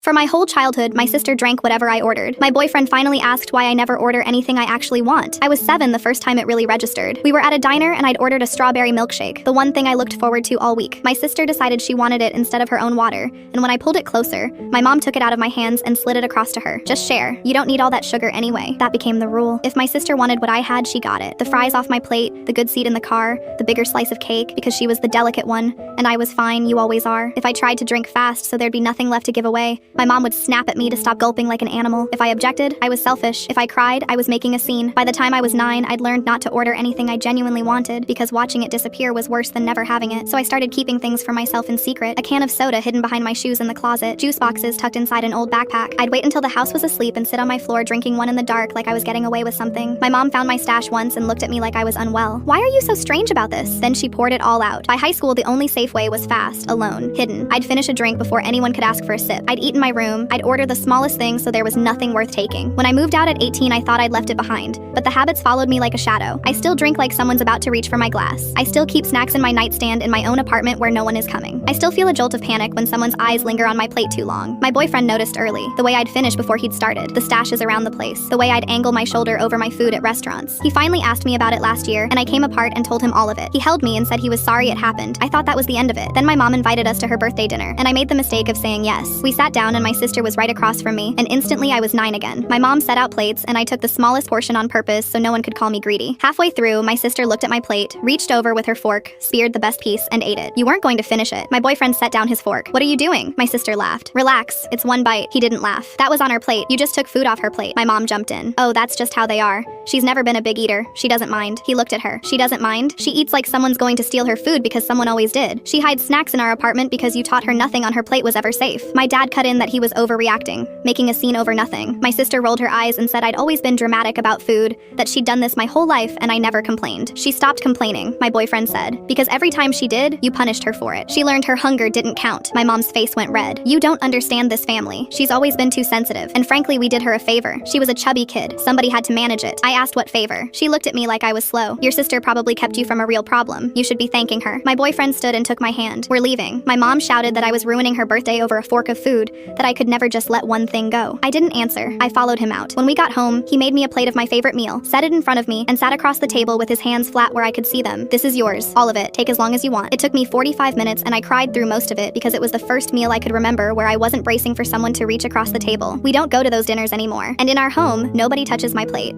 For my whole childhood, my sister drank whatever I ordered. My boyfriend finally asked why I never order anything I actually want. I was 7 the first time it really registered. We were at a diner and I'd ordered a strawberry milkshake, the one thing I looked forward to all week. My sister decided she wanted it instead of her own water, and when I pulled it closer, my mom took it out of my hands and slid it across to her. Just share. You don't need all that sugar anyway. That became the rule. If my sister wanted what I had, she got it. The fries off my plate, the good seat in the car, the bigger slice of cake, because she was the delicate one, and I was fine, you always are. If I tried to drink fast so there'd be nothing left to give away, my mom would snap at me to stop gulping like an animal. If I objected, I was selfish. If I cried, I was making a scene. By the time I was 9, I'd learned not to order anything I genuinely wanted because watching it disappear was worse than never having it. So I started keeping things for myself in secret. A can of soda hidden behind my shoes in the closet, juice boxes tucked inside an old backpack. I'd wait until the house was asleep and sit on my floor drinking one in the dark like I was getting away with something. My mom found my stash once and looked at me like I was unwell. Why are you so strange about this? Then she poured it all out. By high school, the only safe way was fast, alone, hidden. I'd finish a drink before anyone could ask for a sip. I'd eat in my room. I'd order the smallest thing so there was nothing worth taking. When I moved out at 18, I thought I'd left it behind, but the habits followed me like a shadow. I still drink like someone's about to reach for my glass. I still keep snacks in my nightstand in my own apartment where no one is coming. I still feel a jolt of panic when someone's eyes linger on my plate too long. My boyfriend noticed early, the way I'd finish before he'd started, the stashes around the place, the way I'd angle my shoulder over my food at restaurants. He finally asked me about it last year, and I came apart and told him all of it. He held me and said he was sorry it happened. I thought that was the end of it. Then my mom invited us to her birthday dinner, and I made the mistake of saying yes. We sat down and my sister was right across from me, and instantly I was 9 again. My mom set out plates, and I took the smallest portion on purpose so no one could call me greedy. Halfway through, my sister looked at my plate, reached over with her fork, speared the best piece, and ate it. You weren't going to finish it. My boyfriend set down his fork. What are you doing? My sister laughed. Relax, it's one bite. He didn't laugh. That was on her plate. You just took food off her plate. My mom jumped in. Oh, that's just how they are. She's never been a big eater. She doesn't mind. He looked at her. She doesn't mind? She eats like someone's going to steal her food because someone always did. She hides snacks in our apartment because you taught her nothing on her plate was ever safe. My dad cut in that he was overreacting, making a scene over nothing. My sister rolled her eyes and said I'd always been dramatic about food, that she'd done this my whole life and I never complained. She stopped complaining, my boyfriend said, because every time she did, you punished her for it. She learned her hunger didn't count. My mom's face went red. You don't understand this family. She's always been too sensitive, and frankly, we did her a favor. She was a chubby kid. Somebody had to manage it. I asked what favor. She looked at me like I was slow. Your sister probably kept you from a real problem. You should be thanking her. My boyfriend stood and took my hand. We're leaving. My mom shouted that I was ruining her birthday over a fork of food, that I could never just let one thing go. I didn't answer. I followed him out. When we got home, he made me a plate of my favorite meal, set it in front of me, and sat across the table with his hands flat where I could see them. This is yours. All of it. Take as long as you want. It took me 45 minutes and I cried through most of it because it was the first meal I could remember where I wasn't bracing for someone to reach across the table. We don't go to those dinners anymore. And in our home, nobody touches my plate.